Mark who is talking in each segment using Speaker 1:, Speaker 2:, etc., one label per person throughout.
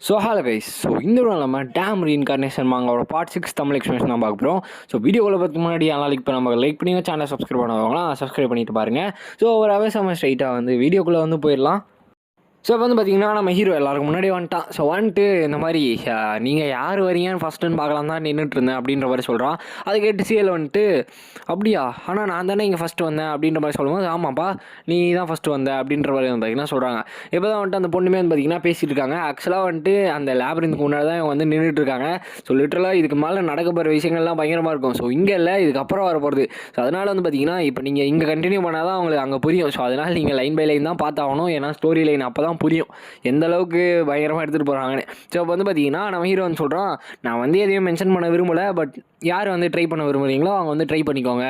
Speaker 1: Hello guys. இந்த ஒரு நம்ம டேம் ரீஇன்கார்னேஷன் மாங்கோட பார்ட் 6 தமிழ் எக்ஸ்பிளேஷன் தான் பார்க்க போகிறோம். வீடியோவில் பார்த்து முன்னாடி நாளைக்கு இப்போ நம்ம லைக் பண்ணி சேனல் சப்ஸ்கிரைப் பண்ணுவாங்களாம், சப்ஸ்கிரைப் பண்ணிட்டு பாருங்கள். ஒரு அவசரமாக ஸ்ட்ரைட்டாக வீடியோக்குள்ளே போயிடலாம். இப்போ பார்த்தீங்கன்னா நம்ம ஹீரோ எல்லாருக்கும் முன்னாடி வந்துட்டான். வந்துட்டு இந்த மாதிரி நீங்கள் யார் வரீங்கன்னு ஃபஸ்ட்டுன்னு பார்க்கலாம் தான் நின்றுட்டு இருந்தேன் அப்படின்ற மாதிரி சொல்கிறான். அதை கேட்டு சிஎல் வந்துட்டு அப்படியா, ஆனால் நான் தானே இங்கே ஃபஸ்ட்டு வந்தேன் அப்படின்ற மாதிரி சொல்லும்போது ஆமாப்பா நீ தான் ஃபஸ்ட்டு வந்த அப்படின்ற மாதிரி பார்த்தீங்கன்னா சொல்கிறாங்க. இப்போ தான் வந்துட்டு அந்த பொண்ணுமே பார்த்தீங்கன்னா பேசிகிட்டு இருக்காங்க. ஆக்சுவலாக வந்துட்டு அந்த லேப்ரின்க்கு முன்னாடி தான் இவங்க நின்றுட்டு இருக்காங்க. லிட்டரலாக இதுக்கு மேலே நடக்க போகிற விஷயங்கள்லாம் பயங்கரமாக இருக்கும். இங்கே இல்லை, இதுக்கப்புறம் வர போகிறது. அதனால் பார்த்தீங்கன்னா இப்போ நீங்கள் இங்கே கண்டினியூ பண்ணால் தான் அவங்களுக்கு அங்கே புரியும். அதனால் நீங்கள் லைன் பை லைன் தான் பார்த்தாகணும். ஏன்னா ஸ்டோரி லைன் அப்போ தான் புரியும் எந்த அளவுக்கு பயங்கரமாக எடுத்துகிட்டு போகிறாங்கன்னு. இப்போ பார்த்தீங்கன்னா நம்ம ஹீரோ சொல்கிறோம், நான் எதையும் மென்ஷன் பண்ண விரும்பலை, பட் யார் ட்ரை பண்ண விரும்புகிறீங்களோ அவங்க ட்ரை பண்ணிக்கோங்க.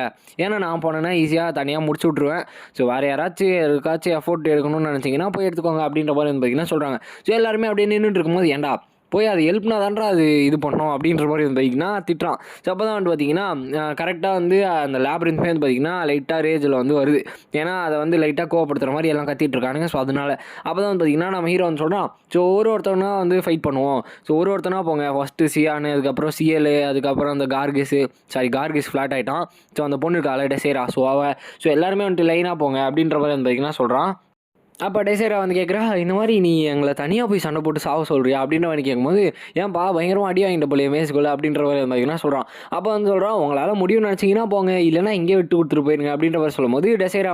Speaker 1: ஏன்னா நான் போனேன்னா ஈஸியாக தனியாக முடிச்சு விட்ருவேன். வேறு யாராச்சும் எஃபோர்ட் எடுக்கணும்னு நினச்சிங்கன்னா போய் எடுத்துக்கோங்க அப்படின்ற மாதிரி பார்த்தீங்கன்னா சொல்கிறாங்க. எல்லாருமே அப்படியே நின்றுட்டு இருக்கும்போது ஏன்டா போய் அது ஹெல்ப்னா தான்றா அது இது பண்ணோம் அப்படின்ற மாதிரி பார்த்தீங்கன்னா திட்டுறான். அப்போ தான் பார்த்தீங்கன்னா கரெக்டாக அந்த லேப்ரின்ஸுமே பார்த்தீங்கன்னா லைட்டாக ரேஜில் வருது. ஏன்னா அதை லைட்டாக கோவப்படுத்துகிற மாதிரி எல்லாம் கத்திட்டு இருக்கானுங்க. அதனால அப்போ தான் பார்த்தீங்கன்னா நம்ம ஹீரோ சொல்கிறான், ஒருத்தவனா ஃபைட் பண்ணுவோம். ஒருத்தனா போங்க. ஃபஸ்ட்டு சியானு, அதுக்கப்புறம் சிஎல், அதுக்கப்புறம் அந்த கார்கிஸ் ஃப்ளாட் ஆகிட்டான். அந்த பொண்ணுக்கு அலைட்ட சேரா. எல்லாருமே லைனாக போங்க அப்படின்ற மாதிரி பார்த்தீங்கன்னா சொல்கிறான். அப்போ டெசைரா கேட்குறா, இந்த மாதிரி நீ எங்களை தனியாக போய் சண்டை போட்டு சாவ சொல்கிறியா அப்படின்ற மாதிரி கேட்கும்போது, ஏன்பா பயங்கரமாக அடி வாங்கிட்ட போல மேஸ்குள்ள அப்படின்ற மாதிரி பார்த்தீங்கன்னா சொல்கிறான். அப்போ சொல்கிறான், உங்களால் முடியும்னு நினச்சிங்கன்னா போங்க, இல்லைனா இங்கே விட்டு கொடுத்துட்டு போயிருங்க அப்படின்ற மாதிரி சொல்லும்போது டெசைரா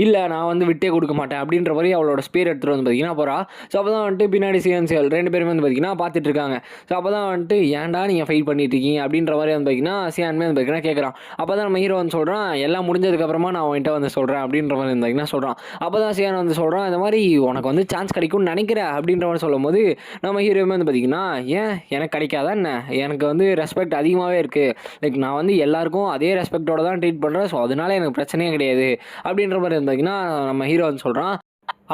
Speaker 1: இல்லை நான் விட்டே கொடுக்க மாட்டேன் அப்படின்ற மாதிரி அவளோட ஸ்பீர் எடுத்துகிட்டு பார்த்தீங்கன்னா போகிறா. அப்போ தான் பின்னாடி சிஎன்சிஎல் ரெண்டு பேருமே பார்த்தீங்கன்னா பார்த்துட்டு இருக்காங்க. அப்போ தான் ஏன்டா நீங்கள் ஃபைட் பண்ணிட்டு இருக்கீங்க அப்படின்ற மாதிரி பார்த்தீங்கன்னா சியான்மே பார்த்தீங்கன்னா கேட்குறான். அப்போ தான் நம்ம ஹீரோ சொல்கிறான், எல்லாம் முடிஞ்சதுக்கப்புறமா நான் அவன்கிட்ட சொல்கிறேன் அப்படின்ற மாதிரி பார்த்தீங்கன்னா சொல்கிறான். அப்போ தான் சியான் சொல்கிறான், இந்த மாதிரி உனக்கு சான்ஸ் கிடைக்கும்னு நினைக்கிறேன் அப்படின்ற மாதிரி சொல்லும் போது நம்ம ஹீரோமே பார்த்தீங்கன்னா, ஏன் எனக்கு கிடைக்காதா என்ன, எனக்கு ரெஸ்பெக்ட் அதிகமாகவே இருக்குது. லைக் நான் எல்லாருக்கும் அதே ரெஸ்பெக்டோட தான் ட்ரீட் பண்ணுறேன். அதனால எனக்கு பிரச்சனையே கிடையாது அப்படின்ற மாதிரி பார்த்தீங்கன்னா நம்ம ஹீரோ சொல்கிறான்.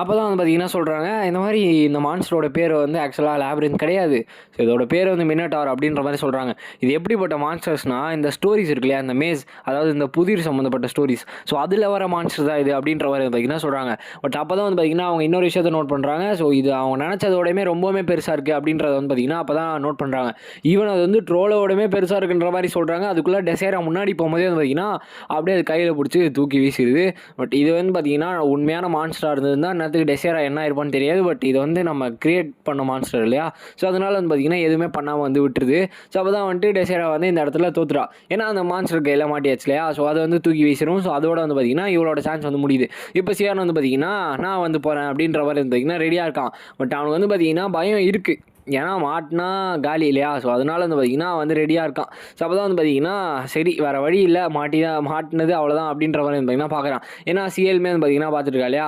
Speaker 1: அப்போ தான் பார்த்தீங்கன்னா சொல்கிறாங்க, இந்த மாதிரி இந்த மான்ஸ்டரோட பேர் ஆக்சுவலாக லேப்ரின்த் கிடையாது. இதோட பேர் மினோடார் அப்படின்ற மாதிரி சொல்கிறாங்க. இது எப்படிப்பட்ட மான்ஸ்டர்ஸ்னால், இந்த ஸ்டோரிஸ் இருக்கு இல்லையா, இந்த மேஸ், அதாவது இந்த புதிர் சம்மந்தப்பட்ட ஸ்டோரிஸ், அதில் வர மான்ஸ்டர் தான் இது அப்படின்ற மாதிரி பார்த்தீங்கன்னா சொல்கிறாங்க. பட் அப்போ தான் பார்த்தீங்கன்னா அவங்க இன்னொரு விஷயத்தை நோட் பண்ணுறாங்க. இது அவங்க நினச்சதோடையுமே ரொம்பவுமே பெருசாக இருக்குது அப்படின்றத பார்த்தீங்கன்னா அப்போ தான் நோட் பண்ணுறாங்க. ஈவன் அது ட்ரோலோடமே பெருசாக இருக்குன்ற மாதிரி சொல்கிறாங்க. அதுக்குள்ளே டெசைரா முன்னாடி போகும்போதே பார்த்தீங்கன்னா அப்படியே அது கையில் பிடிச்சி தூக்கி வீசிடுது. பட் இது பார்த்தீங்கன்னா உண்மையான மான்ஸ்டராக இருந்ததுன்னா நேரத்துக்கு டெசைரா என்ன இருப்பான்னு தெரியாது. பட் இது நம்ம கிரியேட் பண்ண மான்ஸ்டர் இல்லையா. அதனால பார்த்தீங்கன்னா எதுவுமே பண்ணாமல் விட்டுருது. அப்போ தான் டெசைரா இந்த இடத்துல தோத்துறா. ஏன்னா அந்த மான்ஸ்டர் கையில் மாட்டியாச்சு இல்லையா. அதை தூக்கி வீசிடும். அதோட பார்த்தீங்கன்னா இவளோட சான்ஸ் முடியுது. இப்போ சியான் பார்த்தீங்கன்னா நான் போகிறேன் அப்படின்ற மாதிரி பார்த்தீங்கன்னா ரெடியாக இருக்கான். பட் அவனுக்கு பார்த்தீங்கன்னா பயம் இருக்குது. ஏன்னா மாட்டினா காலி இல்லையா. அதனால பார்த்தீங்கன்னா ரெடியாக இருக்கான். அப்போ தான் பார்த்தீங்கன்னா சரி வேறு வழி இல்லை, மாட்டினது அவ்வளோதான் அப்படின்ற மாதிரி பார்த்தீங்கன்னா பார்க்குறான். ஏன்னா சிஎல்மே பார்த்தீங்கன்னா பார்த்துட்டு இருக்கா இல்லையா,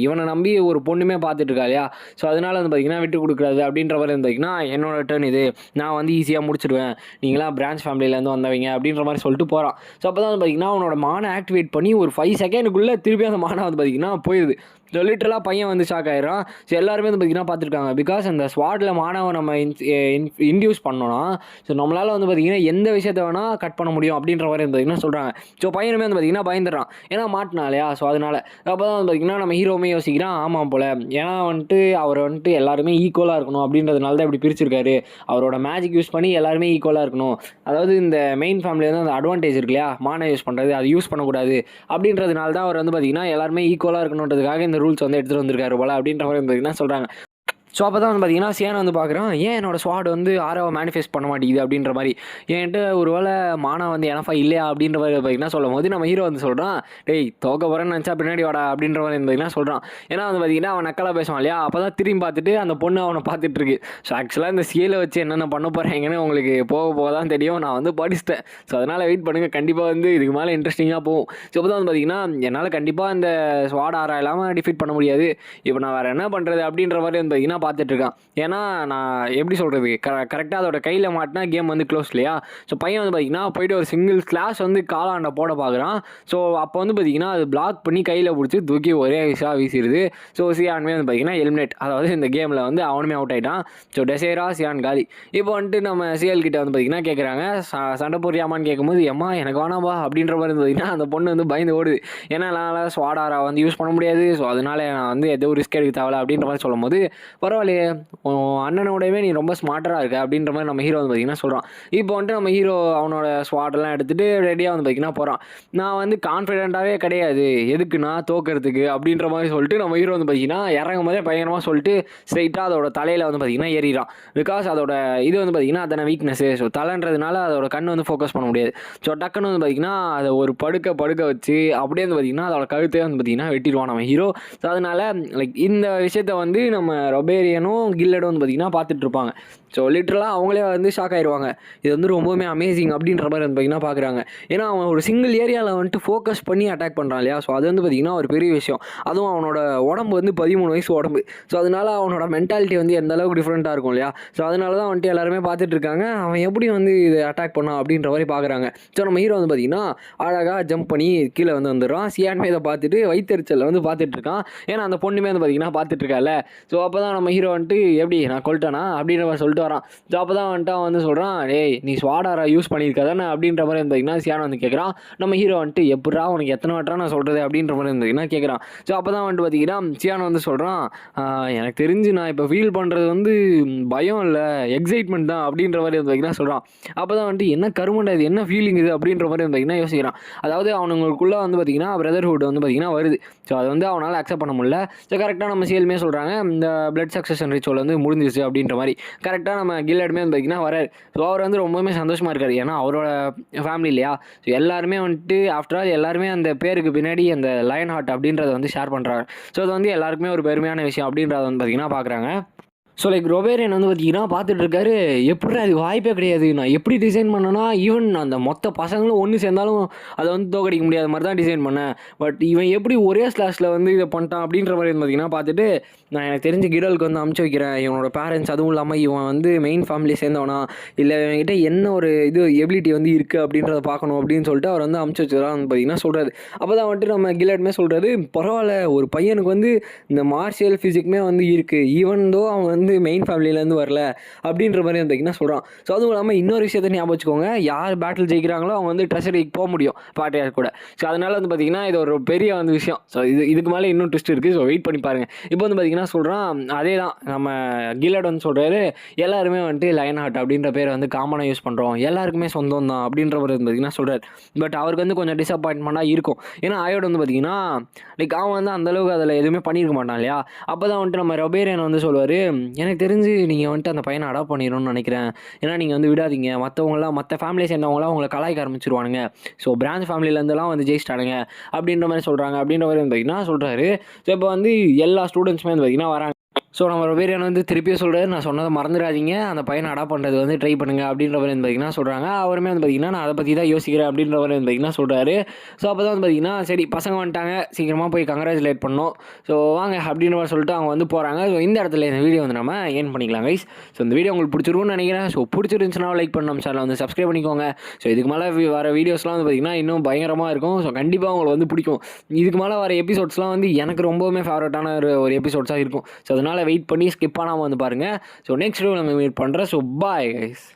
Speaker 1: இவனை நம்பி ஒரு பொண்ணுமே பார்த்துட்டு இருக்கா இல்லையா. அதனால பார்த்தீங்கன்னா விட்டு கொடுக்குறாது அப்படின்ற மாதிரி பார்த்தீங்கன்னா என்னோட டர்ன் இது, நான் ஈஸியாக முடிச்சிடுவேன், நீங்களாம் பிரான்ச் ஃபேமிலியிலேருந்து வந்தவங்க அப்படின்ற மாதிரி சொல்லிட்டு போகிறான். அப்போ தான் பார்த்தீங்கன்னா அவனோட மானை ஆக்டிவேட் பண்ணி ஒரு 5 செகண்டுக்குள்ளே திருப்பி அந்த மானை பார்த்தீங்கன்னா போயிடுது. லிட்டரலாக பையன் ஷாக் ஆகிடும். எல்லாருமே பார்த்தீங்கன்னா பார்த்துருக்காங்க. பிகாஸ் அந்த ஸ்வாட்டில் மானவை நம்ம இன்டியூஸ் பண்ணோன்னா நம்மளால் பார்த்தீங்கன்னா எந்த விஷயத்தை வேணால் கட் பண்ண முடியும் அப்படின்ற மாதிரி பார்த்தீங்கன்னா சொல்கிறாங்க. பையனுமே பார்த்தீங்கன்னா பயந்துடுறான். ஏன்னா மாட்டினா இல்லையா. அதனால் அப்போ தான் பார்த்தீங்கன்னா நம்ம ஹீரோமே யோசிக்கிறான், ஆமாம் போல், ஏன்னா அவர் எல்லாருமே ஈக்குவலாக இருக்கணும் அப்படின்றதுனால தான் இப்படி பிரிச்சிருக்காரு. அவரோட மேஜிக் யூஸ் பண்ணி எல்லாருமே ஈக்குவலாக இருக்கணும். அதாவது இந்த மெயின் ஃபேமிலி அந்த அட்வான்டேஜ் இருக்கு இல்லையா, மானை யூஸ் பண்ணுறது, அது யூஸ் பண்ணக்கூடாது அப்படின்றதுனால தான் அவர் பார்த்தீங்கன்னா எல்லாருமே ஈக்குவலாக இருக்கணுன்றதுக்காக இந்த ரூல்ஸ் எடுத்துகிட்டு வந்திருக்காரு போல அப்படின்ற மாதிரி பார்த்தீங்கன்னா சொல்கிறாங்க. அப்போ தான் பார்த்தீங்கன்னா சியான் பார்க்குறான், ஏன் என்னோடய ஸ்வாட் ஆராவை மேனிஃபெஸ்ட் பண்ண மாட்டேங்குது அப்படின்ற மாதிரி. என்கிட்ட ஒரு வேளை மானா எனஃபா இல்லையா அப்படின்ற மாதிரி பார்த்தீங்கன்னா சொல்லும் போது நம்ம ஹீரோ சொல்கிறான், டேய் தோக்க போகிறேன்னு நினச்சா பின்னாடி வாடா அப்படின்ற மாதிரி பார்த்தீங்கன்னா சொல்கிறான். ஏன்னா பார்த்தீங்கன்னா அவன் நக்கலாக பேசுவான் இல்லையா. அப்போ தான் திரும்பி பார்த்துட்டு அந்த பொண்ணு அவனை பார்த்துட்டு இருக்கு. ஆக்சுவலாக இந்த சிஏல வச்சு என்னென்ன பண்ண போகிறாங்கன்னு உங்களுக்கு போக தான் தெரியும். நான் படிச்சிட்டேன். அதனால் வெயிட் பண்ணுங்கள், கண்டிப்பாக இதுக்கு மேலே இன்ட்ரெஸ்டிங்காக போகும். அப்போ தான் பார்த்தீங்கன்னா என்னால் கண்டிப்பாக இந்த ஸ்வாட் ஆரா இல்லாமல் டிஃபீட் பண்ண முடியாது. இப்போ நான் வேறு என்ன பண்ணுறது அப்படின்ற மாதிரி பார்த்தீங்கன்னா பார்த்துட்ருக்கான். ஏன்னா நான் எப்படி சொல்கிறது, கரெக்டாக அதோட கையில் மாட்டினா கேம் க்ளோஸ் இல்லையா. பையன் பார்த்தீங்கன்னா போய்ட்டு ஒரு சிங்கிள் கிளாஸ் காலாண்ட போட பார்க்குறான். அப்போ பார்த்தீங்கன்னா அது பிளாக் பண்ணி கையில் பிடிச்சி தூக்கி ஒரே விஷயம் வீசிடுது. சியானுமே பார்த்தீங்கன்னா எலிமினேட், அதாவது இந்த கேமில் அவனுமே அவுட் ஆகிட்டான். டெசைரா சியான் காலி. இப்போ நம்ம சிஎல் கிட்ட பார்த்தீங்கன்னா கேட்குறாங்க, சண்டை போறியாமான்னு கேட்கும்போது, எம்மா எனக்கு வேணாம்பா அப்படின்ற மாதிரி பார்த்தீங்கன்னா அந்த பொண்ணு பயந்து ஓடுது. ஏன்னா நான் ஸ்வாடாரா யூஸ் பண்ண முடியாது. அதனால நான் ஏதோ ரிஸ்க் எடுக்க தேவை அப்படின்ற மாதிரி சொல்லும் போது பரவாயில்லையே அண்ணனோடவே நீ ரொம்ப ஸ்மார்ட்டராக இருக்க அப்படின்ற மாதிரி நம்ம ஹீரோ வந்து பார்த்திங்கன்னா சொல்கிறான். இப்போ வந்துட்டு நம்ம ஹீரோ அவனோட ஸ்வாட்டெல்லாம் எடுத்துகிட்டு ரெடியாக வந்து பார்த்திங்கன்னா போகிறான். நான் வந்து கான்ஃபிடென்ட்டாகவே கிடையாது, எதுக்குன்னா தோக்கிறதுக்கு அப்படின்ற மாதிரி சொல்லிட்டு நம்ம ஹீரோ வந்து பார்த்திங்கன்னா இறங்கும் போதே பயங்கரமாக சொல்லிட்டு ஸ்ட்ரைட்டாக அதோட தலையில் வந்து பார்த்திங்கன்னா ஏறிடான். பிகாஸ் அதோட இது வந்து பார்த்திங்கன்னா அதான வீக்னஸ்ஸு. ஸோ தலைன்றதுனால அதோட கண் வந்து ஃபோக்கஸ் பண்ண முடியாது. ஸோ டக்குன்னு வந்து பார்த்திங்கன்னா அதை ஒரு படுக்க வச்சு அப்படியே வந்து பார்த்திங்கன்னா அதோட கழுத்தையே வந்து பார்த்திங்கன்னா வெட்டிடுவான் நம்ம ஹீரோ. ஸோ அதனால் லைக் இந்த விஷயத்த வந்து நம்ம ரொபேரியனும் கில்லடும் வந்து பார்த்திங்கன்னா பார்த்துட்ருப்பாங்க. ஸோ லிட்ரலாக அவங்களே வந்து ஷாக் ஆகிடுவாங்க. இது வந்து ரொம்பவுமே அமேசிங் அப்படின்ற மாதிரி வந்து பார்த்திங்கன்னா பார்க்குறாங்க. ஏன்னா அவன் ஒரு சிங்கிள் ஏரியாவில் வந்துட்டு ஃபோக்கஸ் பண்ணி அட்டாக் பண்ணுறான் இல்லையா. ஸோ அது வந்து பார்த்திங்கன்னா ஒரு பெரிய விஷயம். அதுவும் அவனோட உடம்பு வந்து 13 வயசு உடம்பு. ஸோ அதனால் அவனோட மென்டாலிட்டி வந்து எந்த அளவுக்கு டிஃப்ரெண்ட்டாக இருக்கும் இல்லையா. ஸோ அதனால தான் வந்துட்டு எல்லாருமே பார்த்துட்ருக்காங்க அவன் எப்படி வந்து இதை அட்டாக் பண்ணான் அப்படின்ற மாதிரி பார்க்குறாங்க. ஸோ நம்ம ஹீரோ வந்து பார்த்திங்கன்னா அழகாக ஜம்ப் பண்ணி கீழே வந்து வந்துடுறான். சியான்மே இதை பார்த்துட்டு வயிற்றுச்சலில் வந்து பார்த்துட்ருக்கான். ஏன்னா அந்த பொண்ணுமே வந்து பார்த்திங்கன்னா பார்த்துட்ருக்கால. ஸோ அப்போ தான் நம்ம ஹீரோ வந்துட்டு எப்படி நான் கொல்ட்டேனா அப்படின்ற மாதிரி சொல்லிட்டு வரான். ஸோ அப்போ தான் வந்துட்டு அவன் வந்து சொல்கிறான், டேய் நீ ஸ்வாடாரா யூஸ் பண்ணியிருக்க தானே அப்படின்ற மாதிரி இருந்தீங்கன்னா சியான் வந்து கேட்குறான். நம்ம ஹீரோ வந்துட்டு எப்படா உனக்கு எத்தனை வாட்டா நான் சொல்கிறது அப்படின்ற மாதிரி இருந்தீங்கன்னா கேட்குறான். ஸோ அப்போ தான் வந்துட்டு பார்த்தீங்கன்னா சியான் வந்து சொல்கிறான், எனக்கு தெரிஞ்சு நான் இப்போ ஃபீல் பண்ணுறது வந்து பயம் இல்லை எக்ஸைட்மெண்ட் தான் அப்படின்ற மாதிரி வந்து பார்த்தீங்கன்னா சொல்கிறான். அப்போ தான் வந்துட்டு என்ன கருமண்டா இது, என்ன ஃபீலிங் இது அப்படின்ற மாதிரி வந்து பார்த்தீங்கன்னா யோசிக்கிறான். அதாவது அவனுங்களுக்குள்ளே வந்து பார்த்திங்கன்னா பிரதர்ஹுட் வந்து பார்த்திங்கன்னா வருது. ஸோ அது வந்து அவனால் அக்செப்ட் பண்ண முடியல. ஸோ கரெக்டாக நம்ம சேலுமே சொல்கிறாங்க இந்த பிளட் சக்சஷன் ரிச்சுவல் வந்து முடிஞ்சிச்சு அப்படின்ற மாதிரி. கரெக்டாக நம்ம கில்லடுமே வந்து பார்த்திங்கன்னா வராரு. ஸோ அவர் வந்து ரொம்பவுமே சந்தோஷமாக இருக்கார். ஏன்னா அவரோட ஃபேமிலி இல்லையா. ஸோ எல்லாருமே வந்துட்டு ஆஃப்டர் ஆல் எல்லாருமே அந்த பேருக்கு பின்னாடி அந்த லயன் ஹார்ட் அப்படின்றத வந்து ஷேர் பண்ணுறாங்க. ஸோ அது வந்து எல்லாருக்குமே ஒரு பெருமையான விஷயம் அப்படின்றத வந்து பார்த்திங்கன்னா பார்க்குறாங்க. ஸோ லைக் ரொபேரியன் வந்து பார்த்திங்கன்னா பார்த்துட்ருக்காரு, எப்படி அதுக்கு வாய்ப்பே கிடையாது, நான் எப்படி டிசைன் பண்ணேன்னா ஈவன் அந்த மொத்த பசங்களும் ஒன்று சேர்ந்தாலும் அதை வந்து தோக்கடிக்க முடியாத மாதிரி தான் டிசைன் பண்ணேன். பட் இவன் எப்படி ஒரே ஸ்லாஷில் வந்து இதை பண்ணிட்டான் அப்படின்ற மாதிரி வந்து பார்த்திங்கன்னா பார்த்துட்டு நான் எனக்கு தெரிஞ்ச கிடலுக்கு வந்து அமுச்சு வைக்கிறேன். இவனோட பேரண்ட்ஸ் அதுவும் இல்லாமல் இவன் வந்து மெயின் ஃபேமிலி சேர்ந்தவனா இல்லை இவன்கிட்ட என்ன ஒரு இது எபிலிட்டி வந்து இருக்குது அப்படின்றத பார்க்கணும் அப்படின்னு சொல்லிட்டு அவர் வந்து அமுச்சு வச்சுதான் வந்து பார்த்திங்கன்னா சொல்கிறாரு. அப்போ தான் வந்துட்டு நம்ம கில்லடுமே சொல்கிறாரு, பரவாயில்ல ஒரு பையனுக்கு வந்து இந்த மார்ஷியல் ஃபிசிக்குமே வந்து இருக்குது, ஈவன் தோ அவன் வந்து மெயின் ஃபேமிலியிலேருந்து வரல அப்படின்ற மாதிரி வந்து சொல்கிறான். ஸோ அதுவும் இல்லாமல் இன்னொரு விஷயத்தை ஞாபகம் வச்சுக்கோங்க, யார் பேட்டில் ஜெயிக்கிறாங்களோ அவங்க வந்து ட்ரெஷரிக்கு போக முடியும் பாட்டையார் கூட. ஸோ அதனால் வந்து பார்த்திங்கன்னா இது ஒரு பெரிய வந்து விஷயம். ஸோ இதுக்கு மேலே இன்னும் ட்விஸ்ட் இருக்குது. ஸோ வெயிட் பண்ணி பாருங்கள். இப்போ வந்து பார்த்திங்கன்னா சொல்கிறான், அதே தான் நம்ம கில்லட் வந்து சொல்கிறாரு, எல்லாருமே வந்துட்டு லயன் ஹார்ட் அப்படின்ற பேரை வந்து காமனாக யூஸ் பண்ணுறோம், எல்லாருக்குமே சொந்தம் தான் அப்படின்ற மாதிரி வந்து பார்த்திங்கன்னா சொல்கிறார். பட் அவருக்கு வந்து கொஞ்சம் டிசப்பாயின்மெண்ட்டாக இருக்கும். ஏன்னா ஆயோட வந்து பார்த்திங்கன்னா லைக் அவன் வந்து அந்தளவுக்கு அதில் எதுவுமே பண்ணியிருக்க மாட்டான் இல்லையா. அப்போ தான் வந்துட்டு நம்ம ரொபேரியன் வந்து சொல்லுவார், எனக்கு தெரிஞ்சு நீங்கள் வந்துட்டு அந்த பையனை அடாப்ட் பண்ணிடணும்னு நினைக்கிறேன். ஏன்னா நீங்கள் வந்து விடாதீங்க, மற்ற ஃபேமிலியை சேர்ந்தவங்களாம் உங்களை கலாய்க்க ஆரம்பிச்சிருவானுங்க. ஸோ பிரான்ச் ஃபேமிலியிலேருந்துலாம் வந்து ஜெயிச்சிட்டானுங்க அப்படின்ற மாதிரி சொல்கிறாங்க. அப்படின்ற மாதிரி வந்து பார்த்திங்கன்னா சொல்கிறாரு. ஸோ இப்போ வந்து எல்லா ஸ்டூடெண்ட்ஸுமே வந்து பார்த்திங்கன்னா வராங்க. ஸோ நம்ம ரொபேரியன் வந்து திருப்பியும் சொல்கிறாரு, நான் சொன்னதை மறந்துடாதீங்க, அந்த பையனை அடாப்ட் பண்ணுறது வந்து ட்ரை பண்ணுங்கள் அப்படின்ற மாதிரி வந்து பார்த்திங்கன்னா சொல்கிறாங்க. அவருமே வந்து பார்த்திங்கன்னா நான் அதை பற்றி தான் யோசிக்கிறேன் அப்படின்ற மாதிரி வந்து பார்த்திங்கன்னா சொல்கிறாரு. ஸோ அப்போ தான் வந்து பார்த்திங்கன்னா சரி பசங்க வந்துட்டாங்க, சீக்கிரமாக போய் கங்க்ராச்சுலேட் பண்ணோம், ஸோ வாங்க அப்படின்ற மாதிரி சொல்லிட்டு அவங்க வந்து போகிறாங்க. ஸோ இந்த இடத்துல இந்த வீடியோ வந்து நம்ம ஏன் பண்ணிக்கலாம் கைஸ். ஸோ இந்த வீடியோ உங்களுக்கு பிடிச்சிருக்குன்னு நினைக்கிறேன். ஸோ பிடிச்சிருந்துச்சுன்னா லைக் பண்ண நம்ம சேனலை வந்து சப்ஸ்கிரைப் பண்ணிக்கோங்க. ஸோ இதுக்கு மேலே வர வீடியோஸ்லாம் வந்து பார்த்திங்கன்னா இன்னும் பயங்கரமாக இருக்கும். ஸோ கண்டிப்பாக உங்களுக்கு வந்து பிடிக்கும். இதுக்கு மேலே வர எபிசோட்ஸ்லாம் வந்து எனக்கு ரொம்பவுமே ஃபேவரட்டான ஒரு எபிசோட்ஸாக இருக்கும். ஸோ அதனால் வெயிட் பண்ணி ஸ்கிப் பண்ணாமல் வந்து பாருங்கள். ஸோ நெக்ஸ்ட் வீடியோ நம்ம மீட் பண்ணுறேன். So bye guys.